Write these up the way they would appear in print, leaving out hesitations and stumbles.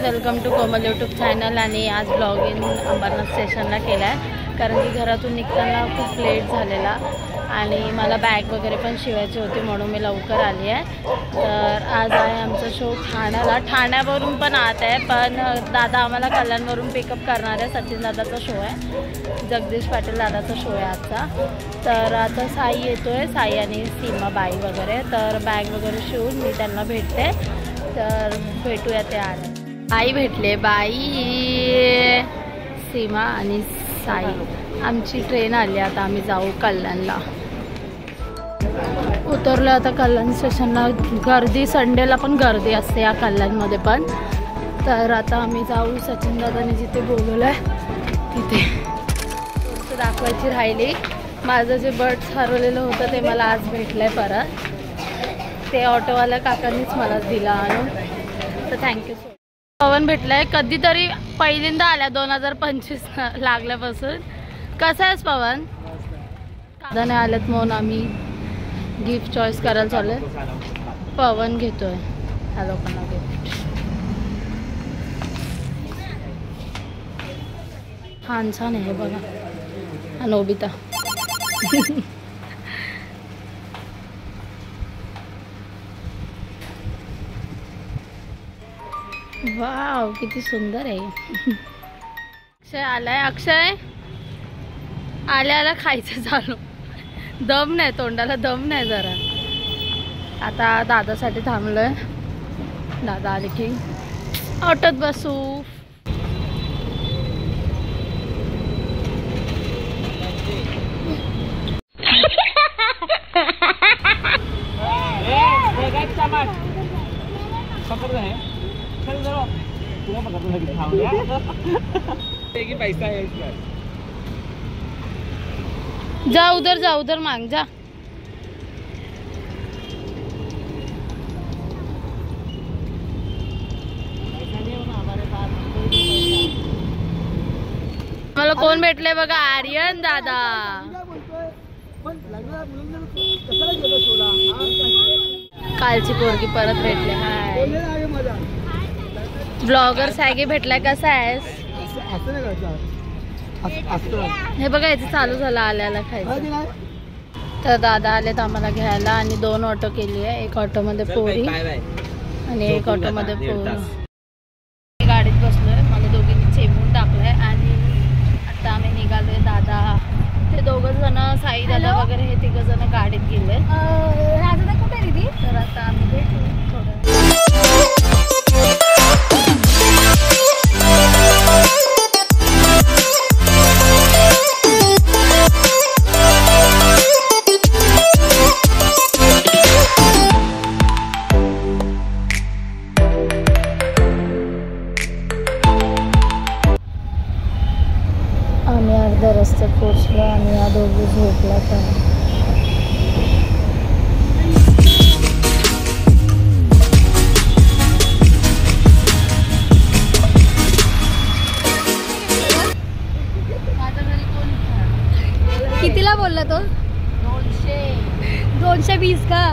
Welcome to Komal YouTube channel. आणि आज blog in Ambernath स्टेशनला केला आहे कारण की घरातून निघताना खूप लेट झालेला आणि मला बॅग वगैरे पण शिवायची होती म्हणून मी लवकर आली आहे। तर आज आहे आमचा शो ठाण्याला, ठाण्यावरून पण आत आहे पण दादा आम्हाला कल्याणवरून पिकअप करणार आहे। सचिन दादाचा शो आहे, जगदीश पाटील दादाचा शो आहे आजचा। तर आता साई येतोय, साई आणि सीमा बाई वगैरे। तर बॅग वगैरे शिवून मी त्यांना भेटते, तर भेटूया ते आले। आई भेटले, बाई सीमा आणि साई। आमची ट्रेन आली, आता आम्ही जाऊ कल्याणला। उतरलो आता कल्याण स्टेशनला। गर्दी संडेला पण गर्दी असते या कल्याणमध्ये पण। तर आता आम्ही जाऊ, सचिन दादाने जिथे बोलवलं आहे तिथे। गोष्ट दाखवायची राहिली, माझं जे बर्ड्स हरवलेलं होतं ते मला आज भेटलं आहे परत। ते ऑटोवाल्या काकांनीच मला दिलं आणून, तर थँक्यू सो मच। पवन भेटलाय, कधीतरी पहिल्यांदा आल्या 2025 लागल्यापासून। कसं आहेस पवन? दादाने आलेत म्हणून आम्ही गिफ्ट चॉईस करायला चालू आहे। पवन घेतोय ह्या लोकांना गिफ्ट। छान छान आहे बघा, हा नोबिता। वाव किती सुंदर आहे। अक्षय आलाय, अक्षय आल्या खायचं चालू, दम नाही तोंडाला, दम नाही जरा। आता दादासाठी थांबलोय, दादा आले की ऑटोत बसू। जा उधर, जा उधर मांग जा। मला कोण भेटले बघा, आर्यन दादा। कालची पोरगी परत भेटले। हाय ब्लॉगर सॅगी भेटलाय, कसा आहेस? हे बघा याचं चालू झालं आल्याला खायचं। तर दादा आलेत आम्हाला घ्यायला आणि 2 ऑटो केली आहे, एक ऑटो मध्ये पोरी आणि एक ऑटो मध्ये पोरी। गाडीत बसलोय, मला दोघींनी चेंबून टाकलंय आणि आता आम्ही निघालोय। दादा ते 2 जण, साई दादा वगैरे हे 3 जण गाडीत गेले। राजा कुठे दिदी? तर आता आम्ही भेटू थोडं। आम्ही अर्ध्या रस्त्यात पोहोचलो आणि या दोघी झोपला तर कितीला बोलला तो? 220 का?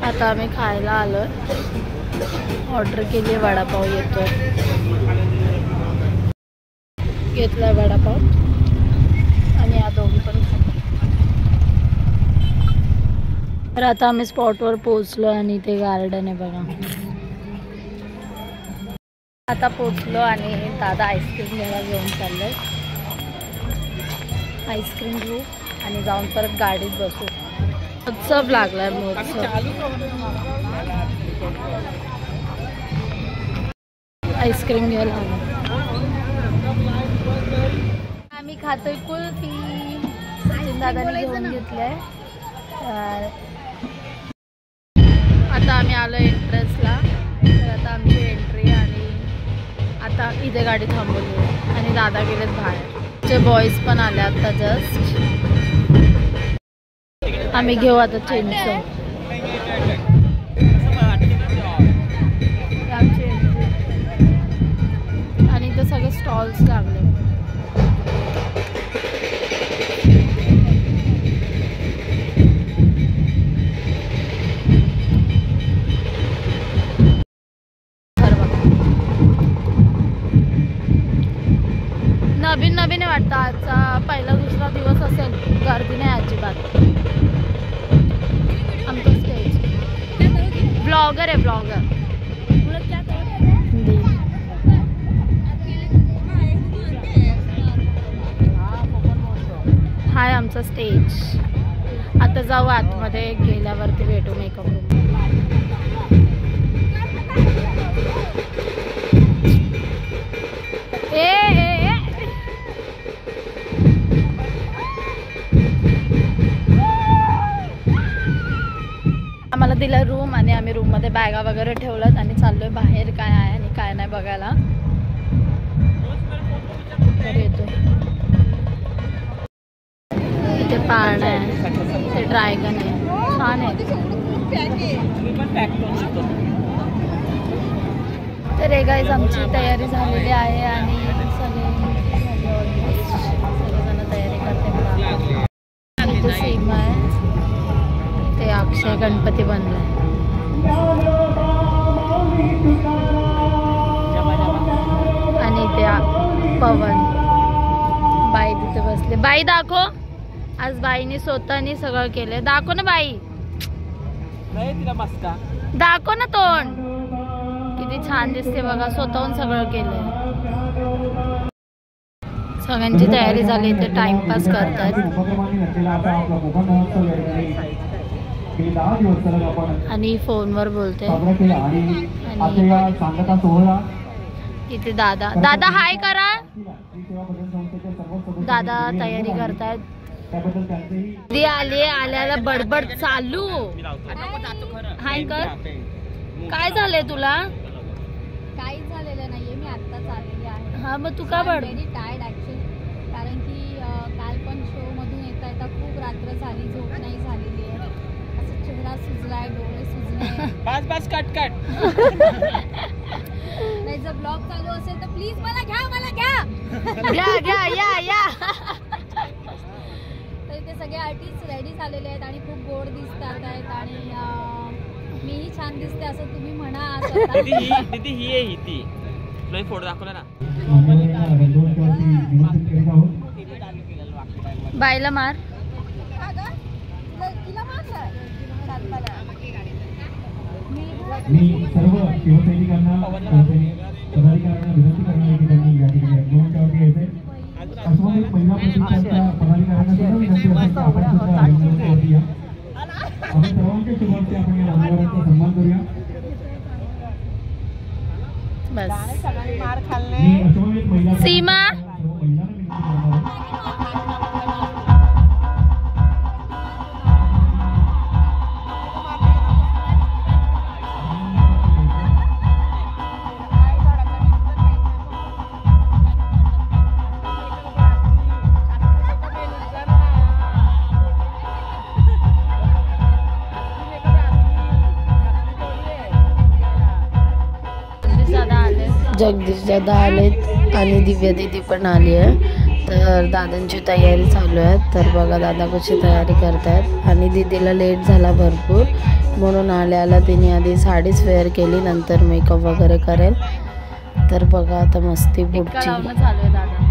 आता आम्ही खायला आलोय, ऑर्डर केली आहे, वडापाव येतोय। घेतलाय वडापाव आणि या दोघी पण खातो। तर आता आम्ही स्पॉटवर पोहोचलो आणि ते गार्डन आहे बघा। आता पोहोचलो आणि दादा आईस्क्रीम घ्यायला घेऊन चाललोय। आईस्क्रीम घेऊ आणि जाऊन परत गाडीत बसू। महोत्सव लागलाय, महोत्सव। आईस्क्रीम घ्यायला आलो, आम्ही खातोय कुल्फी। सचिन दादाने घेऊन घेतलंय। आता आम्ही आलो एंट्रन्सला, तर आता आमची एंट्री आणि आता इथे गाडी थांबवली आणि दादा गेलेत बाहेर। जे बॉईज पण आले आता जस्ट। आम्ही घेऊ आता चिंच। आणि इथे सगळे स्टॉल्स लागले। बी नाही वाटतं आजचा पहिला दुसरा दिवस असेल, गर्दी नाही अजिबात. आमचं स्टेज ब्लॉगर आहे, ब्लॉगर. हाय आमचा स्टेज. आता जाऊ आतमध्ये, गेल्यावरती भेटू मेकअप रूम. आम्हाला दिला रूम आणि आम्ही रूम मध्ये बॅगा वगैरे ठेवल्यात आणि चाललोय बाहेर काय आहे आणि काय नाही बघायला. येतो इथे पाळणा आहे, इथे ड्रॅगन आहे, छान आहे. तर हे गाईज आमची तयारी झालेली आहे आणि सगळेजण तयारी करते. इथे सीमा आहे, ते अक्षय गणपती बनलाय आणि ते पवन. बाई तिथे बसले. बाई दाखव, आज बाईने स्वतःनी सगळं केलंय. दाखव ना बाई, दाखव ना तोंड, किती छान दिसते बघा. स्वतःहून सगळं केलंय. सगळ्यांची तयारी झाली, ते टाइमपास करतात. आणि फोनवर बोलते. इथे दादा, दादा हाय करा. दादा तयारी करतायत. ती आली, आल्याला बडबड चालू. हाय कर. काय झालंय तुला? काहीच झालेलं नाहीये, मी आत्ताच आलेली आहे. हा मग तू का व्हेरी टायर्ड ऍक्च्युअली, कारण की काल पण शो मधून येता खूप रात्र झाली, झोप नाही झालेली आहे. असं चेहरा सुजलाय, डोळे सुजले. बस कट कट. नाही, जर ब्लॉग चालू असेल तर प्लीज मला घ्या, मला घ्या. या. तर इथे सगळे आर्टिस्ट रेडी झालेले आहेत आणि खूप गोड दिसतात आहेत आणि मीही छान दिसते असं तुम्ही म्हणा. दीदी ही आहे, ती तुला फोटो दाखवला ना. बाईला मार. मी सर्व शिवसैनिकांना पदाधिकाऱ्यांना विनंती करणार की त्यांनी या ठिकाणी अग्निवंतावरती यायचे. अस्माकट महिला प्रतिष्ठानच्या पदाधिकाऱ्यांना सुद्धा विनंती असेल की आपण सुद्धा अग्निवंतावरती या. आपण सर्वांच्या शुभार्थी आपण या मान्यवरांचा सन्मान करूया. बस. मी अस्माकट महिला सीमा महिलांना विनंती करणार आहे. जगदीश दादा आलेत आणि दिव्या दीदी पण आली आहे. तर दादांची तयारी चालू आहे. तर बघा दादा कशी तयारी करतायत. आणि दीदीला लेट झाला भरपूर, म्हणून आल्याला तिने आधी साडीच वेअर केली, नंतर मेकअप वगैरे करेल. तर बघा आता मस्ती पुढची चालू आहे दादा.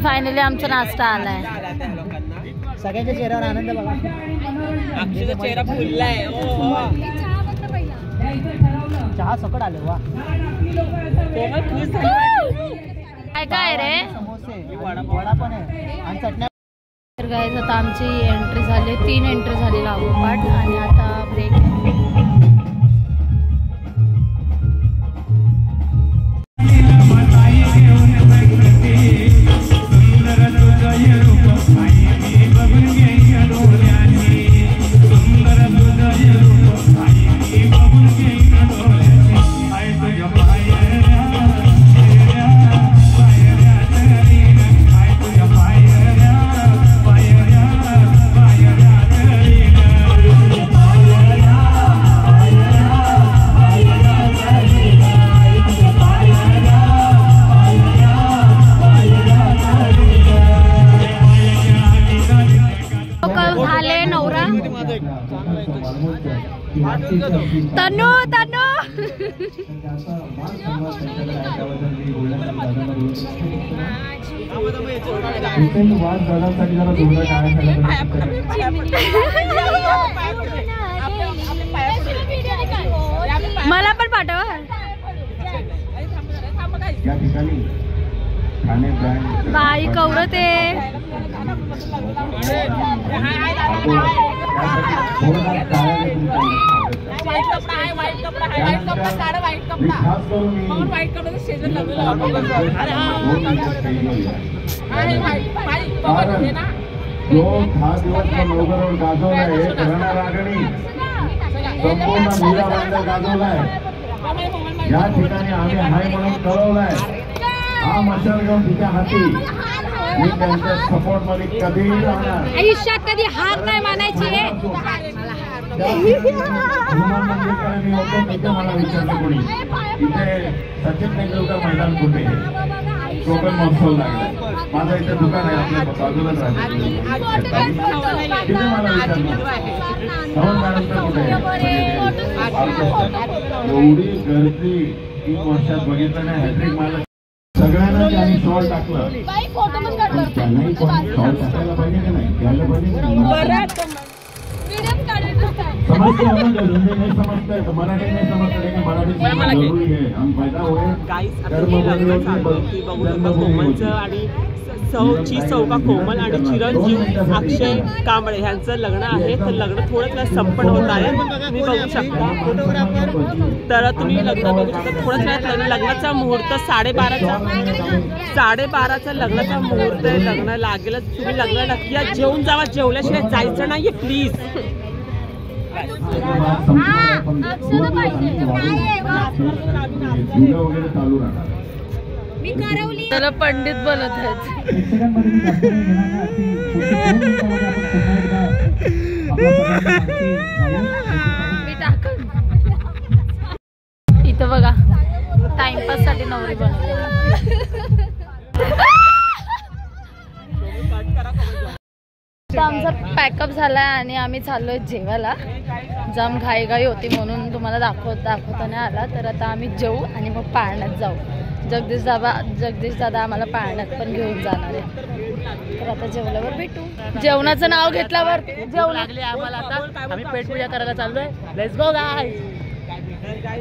फायनली आमचा नाश्ता आलाय. सगळ्यांच्या चेहऱ्यावर आनंद बघा. अक्षयचा चेहरा फुललाय. चहा सकट आले. वा काय काय रे. समोसे, वडा पण आहे आणि चटण्या. तर गाईज आता आमची एंट्री झाली, 3 एंट्री झाली लागोपाठ आणि आता ब्रेक आहे. तनु तनु मला पण पाठवा. या ठिकाणी ठाणे ब्रँड बाई कवरते जो 10 दिवस नवगरवर गाजवलाय करणा रागणी संपूर्ण मीराबाईला गाजवलाय. या ठिकाणी आम्ही हाय म्हणून कळवलाय. हा मशाल घेऊन तिच्या हाती मी त्यांच्या सपोर्ट मध्ये कधीही राहणार. आयुष्यात कधी हार नाही मानायची. हनुमान मंदिरकडे मी होतो तिथे मला विचारलं कोणी इथे सचिन तेंडुलकर मैदान कुठे आहे. कोकण महोत्सव लागला. माझं इथे दुकान आहे आपल्या बाजूलाच आहे. तिथे मला विचारलं धवन मॅडमचं कुठे आहे. एवढी गर्दी 3 वर्षात बघितलं नाही. हॅट्रिक मला सगळ्यांना त्यांनी शॉल टाकलं. त्यांनाही शॉल टाकायला पाहिजे की नाही, घ्यायला पाहिजे. समजते नाही समजतंय मराठी नाही समजतं मराठी जरूरी आहे. हम फायदा कोमलचं आणि सौची सौका कोमल आणि चिरंजीव अक्षय कांबळे ह्यांचं लग्न आहे. तर लग्न थोडंच वेळात संपन्न होत आहे. तुम्ही बघू शकता तर तुम्ही लग्न बघू शकता. थोडंच वेळात लग्नाचा मुहूर्त 12:30चा लग्नाचा मुहूर्त आहे. लग्न लागेल. तुम्ही लग्न नक्की जेवून जावा. जेवल्याशिवाय जायचं नाहीये प्लीज. वगैरे चालू राहणार. त्याला पंडित बोलत आहेत. इथं बघा टाइमपास साठी नवरी बनवली. आमचा पॅकअप झालाय आणि आम्ही चाललोय जेवायला. जाम घाईघाई होती म्हणून तुम्हाला दाखवता नाही आला. तर आता आम्ही जेवू आणि मग पाळण्यात जाऊ. जगदीश दादा आम्हाला पाळण्यात पण घेऊन जाणार आहे. तर आता जेवल्यावर भेटू. जेवणाचं नाव घेतल्यावर जेवू लागले आम्हाला. आता आम्ही पेटपूजा करायला चाललोय. लेट्स गो गाईस.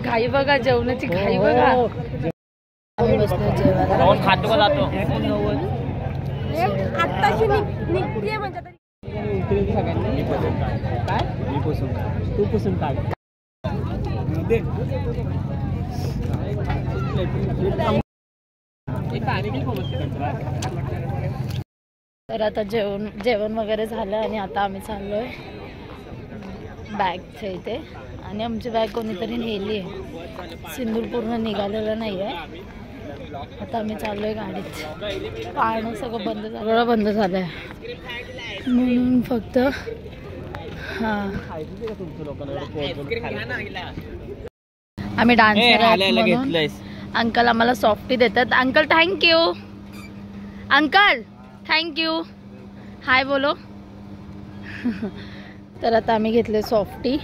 घाई बघा जेवणाची घाई बघा. आम्ही बसलो जेवायला. आत्ताची निघते म्हणजे तू पुसून काढ. तर आता जेवण वगैरे झालं आणि आता आम्ही चाललोय बॅगच्या इथे. आणि आमची बॅग कोणीतरी नेली आहे. सिंदूर पूर्ण निघालेलं नाही आहे. आता आम्ही चाललोय गाडीत. पाळणं सगळं बंद झालंय म्हणून फक्त आम्ही डान्स अंकल आम्हाला सॉफ्टी देतात. Uncle thank you. Uncle thank you. Hi बोलो. तर आता आम्ही घेतले सॉफ्टी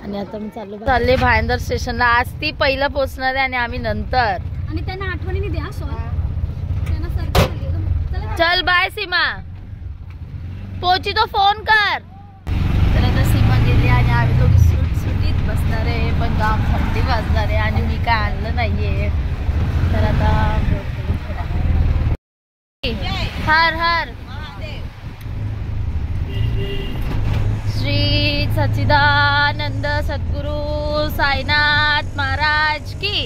आणि आता मी चालले भायंदर स्टेशनला. आज ती पहिलं पोहोचणार आहे आणि आम्ही नंतर. आणि त्यांना आठवणीने द्या. चल बाय सीमा. पोची तो फोन कर. तर आता सीमा गेली आणि आम्ही दोघी सुटीत बसणार आहे. पण जाम थंडी वाजणार आहे आणि मी काय आणलं नाहीये. तर आता हर हर श्री सच्चिदानंद सद्गुरु साईनाथ महाराज की